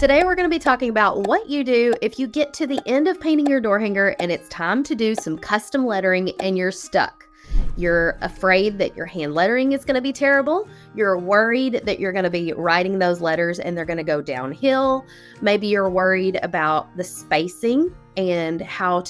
Today we're going to be talking about what you do if you get to the end of painting your door hanger and it's time to do some custom lettering and you're stuck. You're afraid that your hand lettering is going to be terrible. You're worried that you're going to be writing those letters and they're going to go downhill. Maybe you're worried about the spacing and how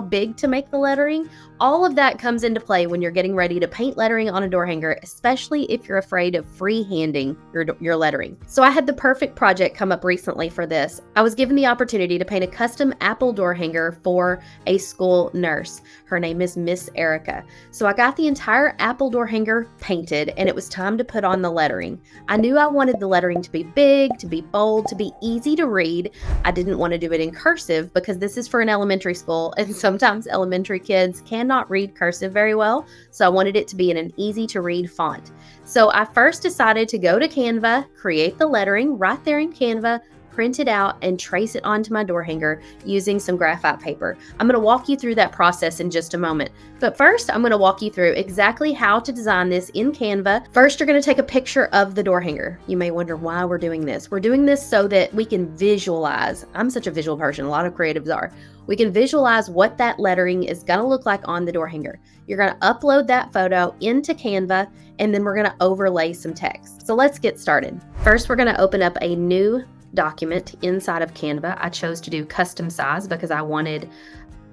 big to make the lettering. All of that comes into play when you're getting ready to paint lettering on a door hanger, especially if you're afraid of freehanding your lettering. So I had the perfect project come up recently for this. I was given the opportunity to paint a custom apple door hanger for a school nurse. Her name is Miss Erica. So I got the entire apple door hanger painted and it was time to put on the lettering. I knew I wanted the lettering to be big, to be bold, to be easy to read. I didn't want to do it in cursive because this is for an elementary school and sometimes elementary kids cannot read cursive very well. So I wanted it to be in an easy to read font. So I first decided to go to Canva, create the lettering right there in Canva, print it out and trace it onto my door hanger using some graphite paper. I'm going to walk you through that process in just a moment. But first, I'm going to walk you through exactly how to design this in Canva. First, you're going to take a picture of the door hanger. You may wonder why we're doing this. We're doing this so that we can visualize. I'm such a visual person. A lot of creatives are. We can visualize what that lettering is going to look like on the door hanger. You're going to upload that photo into Canva, and then we're going to overlay some text. So let's get started. First, we're going to open up a new document inside of Canva. I chose to do custom size because I wanted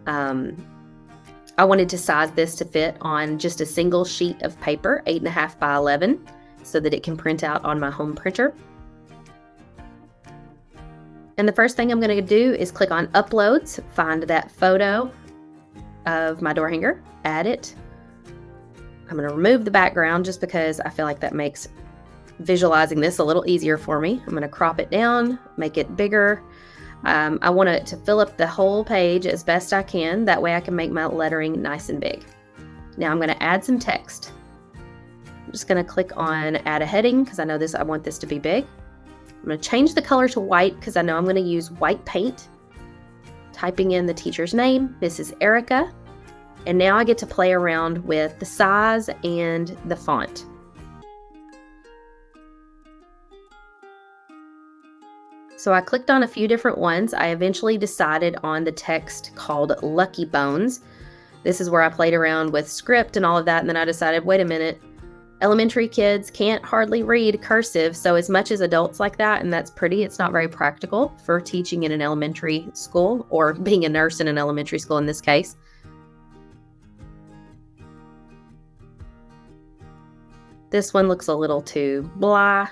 to size this to fit on just a single sheet of paper, 8.5 by 11, so that it can print out on my home printer. And the first thing I'm going to do is click on Uploads, find that photo of my door hanger, add it. I'm going to remove the background just because I feel like that makes visualizing this a little easier for me. I'm going to crop it down, make it bigger. I want it to fill up the whole page as best I can. That way I can make my lettering nice and big. Now I'm going to add some text. I'm just going to click on add a heading because I know I want this to be big. I'm going to change the color to white because I know I'm going to use white paint. Typing in the teacher's name, Mrs. Erica. And now I get to play around with the size and the font. So I clicked on a few different ones. I eventually decided on the text called Lucky Bones. This is where I played around with script and all of that, and then I decided, wait a minute, elementary kids can't hardly read cursive, so as much as adults like that, and that's pretty, it's not very practical for teaching in an elementary school or being a nurse in an elementary school in this case. This one looks a little too blah.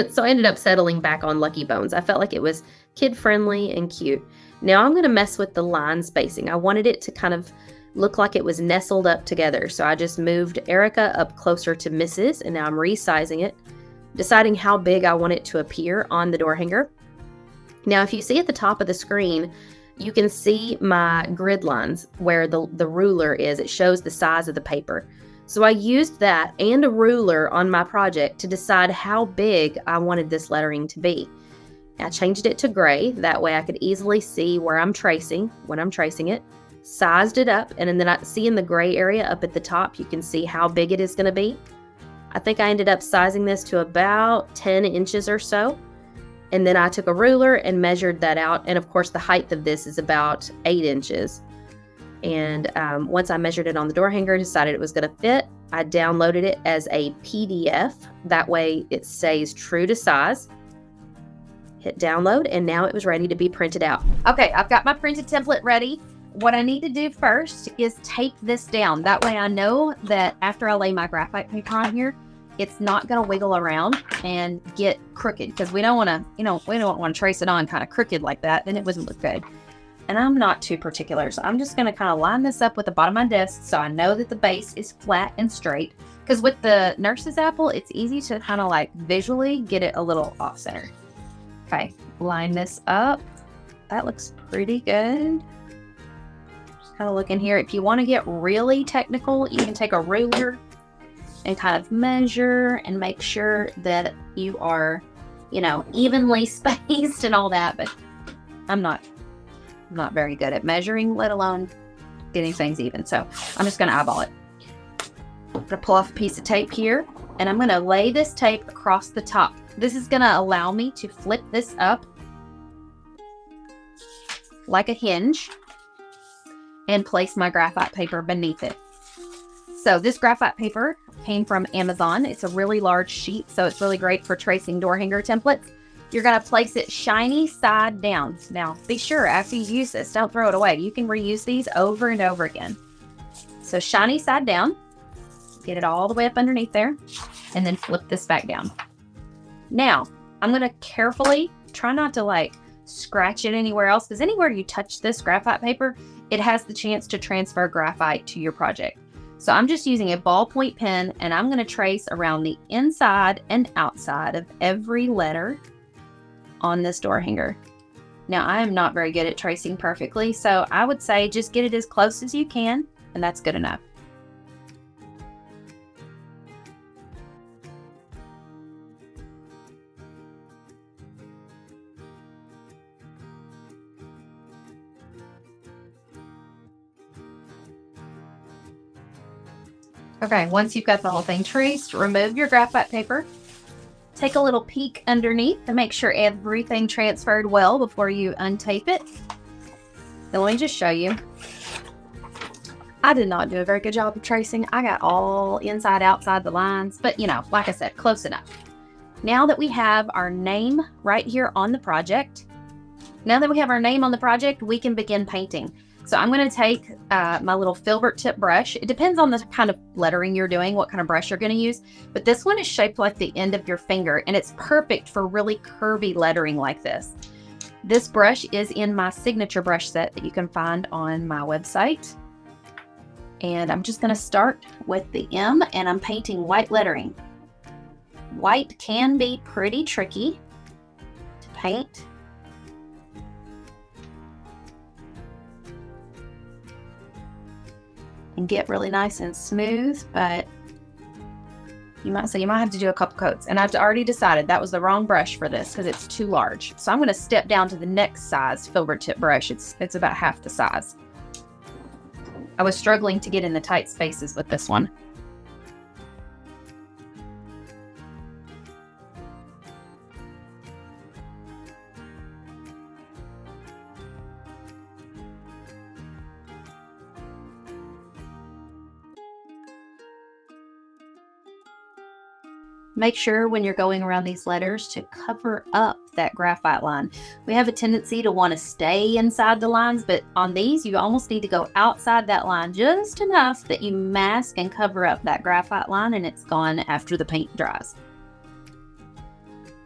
So I ended up settling back on Lucky Bones. I felt like it was kid-friendly and cute. Now I'm going to mess with the line spacing. I wanted it to kind of look like it was nestled up together. So I just moved Erica up closer to Mrs. and now I'm resizing it, deciding how big I want it to appear on the door hanger. Now if you see at the top of the screen, you can see my grid lines where the ruler is. It shows the size of the paper. So I used that and a ruler on my project to decide how big I wanted this lettering to be. I changed it to gray. That way I could easily see where I'm tracing when I'm tracing it. Sized it up, and then I see in the gray area up at the top, you can see how big it is going to be. I think I ended up sizing this to about 10 inches or so. And then I took a ruler and measured that out. And of course the height of this is about 8 inches. And once I measured it on the door hanger, decided it was going to fit, I downloaded it as a PDF. That way it stays true to size. Hit download, and now it was ready to be printed out. Okay, I've got my printed template ready. What I need to do first is tape this down. That way I know that after I lay my graphite paper on here, it's not going to wiggle around and get crooked, because we don't want to, we don't want to trace it on kind of crooked like that. Then it wouldn't look good. And I'm not too particular, so I'm just going to kind of line this up with the bottom of my desk so I know that the base is flat and straight. Because with the nurse's apple, it's easy to kind of like visually get it a little off center. Okay, line this up. That looks pretty good. Just kind of look in here. If you want to get really technical, you can take a ruler and kind of measure and make sure that you are, evenly spaced and all that. But I'm not very good at measuring, let alone getting things even. So I'm just going to eyeball it. I'm going to pull off a piece of tape here, and I'm going to lay this tape across the top. This is gonna allow me to flip this up like a hinge and place my graphite paper beneath it. So this graphite paper came from Amazon. It's a really large sheet, so it's really great for tracing door hanger templates. You're gonna place it shiny side down. Now, be sure after you use this, don't throw it away. You can reuse these over and over again. So shiny side down, get it all the way up underneath there, and then flip this back down. Now, I'm gonna carefully try not to like scratch it anywhere else, because anywhere you touch this graphite paper, it has the chance to transfer graphite to your project. So I'm just using a ballpoint pen, and I'm gonna trace around the inside and outside of every letter on this door hanger. Now, I am not very good at tracing perfectly, so I would say just get it as close as you can, and that's good enough. Okay, once you've got the whole thing traced, remove your graphite paper. Take a little peek underneath to make sure everything transferred well before you untape it. Then let me just show you. I did not do a very good job of tracing. I got all inside, outside the lines, but you know, like I said, close enough. Now that we have our name right here on the project, we can begin painting. So I'm going to take my little filbert tip brush. It depends on the kind of lettering you're doing, what kind of brush you're going to use. But this one is shaped like the end of your finger, and it's perfect for really curvy lettering like this. This brush is in my signature brush set that you can find on my website. And I'm just going to start with the M, and I'm painting white lettering. White can be pretty tricky to paint. And get really nice and smooth, but you might have to do a couple coats. And I've already decided that was the wrong brush for this because it's too large. So I'm going to step down to the next size filbert tip brush. It's about half the size. I was struggling to get in the tight spaces with this one. Make sure when you're going around these letters to cover up that graphite line. We have a tendency to want to stay inside the lines, but on these, you almost need to go outside that line just enough that you mask and cover up that graphite line, and it's gone after the paint dries.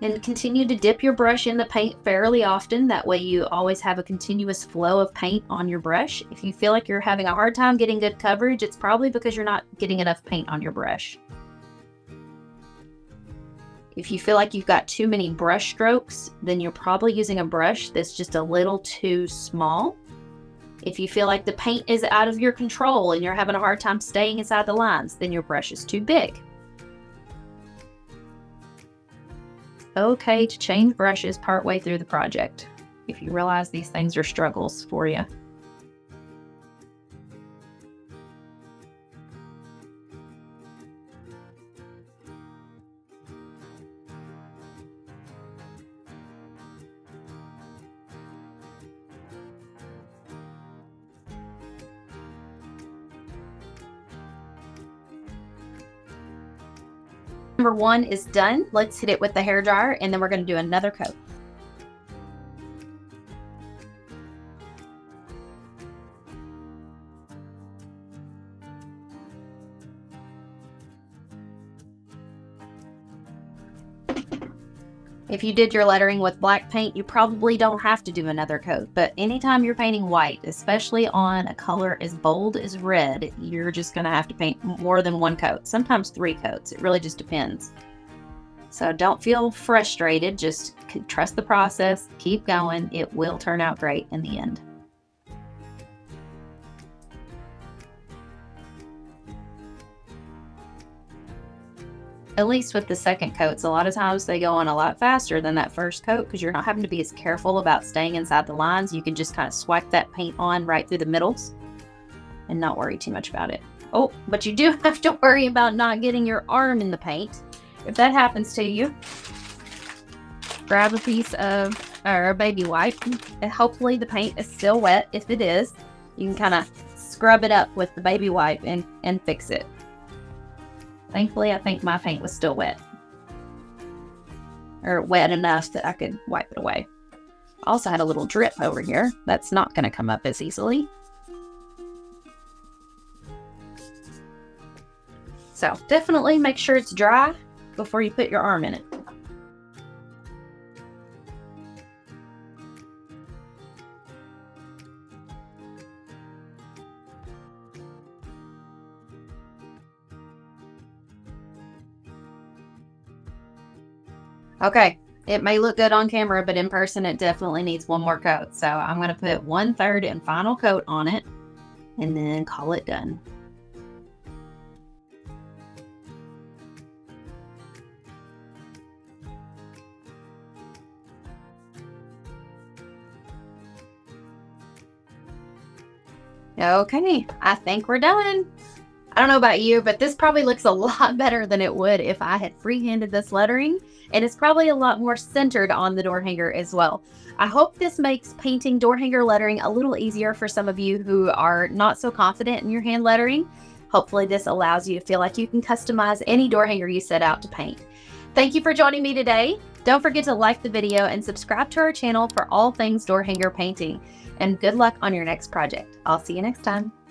And continue to dip your brush in the paint fairly often. That way you always have a continuous flow of paint on your brush. If you feel like you're having a hard time getting good coverage, it's probably because you're not getting enough paint on your brush. If you feel like you've got too many brush strokes, then you're probably using a brush that's just a little too small. If you feel like the paint is out of your control and you're having a hard time staying inside the lines, then your brush is too big. Okay to change brushes partway through the project if you realize these things are struggles for you. Number 1 is done. Let's hit it with the hairdryer, and then we're going to do another coat. If you did your lettering with black paint, you probably don't have to do another coat, but anytime you're painting white, especially on a color as bold as red, you're just going to have to paint more than one coat, sometimes 3 coats. It really just depends. So don't feel frustrated, just trust the process, keep going. It will turn out great in the end. At least with the second coats, a lot of times they go on a lot faster than that first coat because you're not having to be as careful about staying inside the lines. You can just kind of swipe that paint on right through the middles and not worry too much about it. Oh, but you do have to worry about not getting your arm in the paint. If that happens to you, grab a piece of, or a baby wipe, and hopefully the paint is still wet. If it is, you can kind of scrub it up with the baby wipe and fix it. Thankfully, I think my paint was still wet, or wet enough that I could wipe it away. Also had a little drip over here. That's not going to come up as easily. So definitely make sure it's dry before you put your arm in it. Okay, it may look good on camera, but in person it definitely needs one more coat. So I'm going to put 1/3 and final coat on it and then call it done. Okay, I think we're done. I don't know about you, but this probably looks a lot better than it would if I had freehanded this lettering, and it's probably a lot more centered on the door hanger as well. I hope this makes painting door hanger lettering a little easier for some of you who are not so confident in your hand lettering. Hopefully this allows you to feel like you can customize any door hanger you set out to paint. Thank you for joining me today. Don't forget to like the video and subscribe to our channel for all things door hanger painting. And good luck on your next project. I'll see you next time.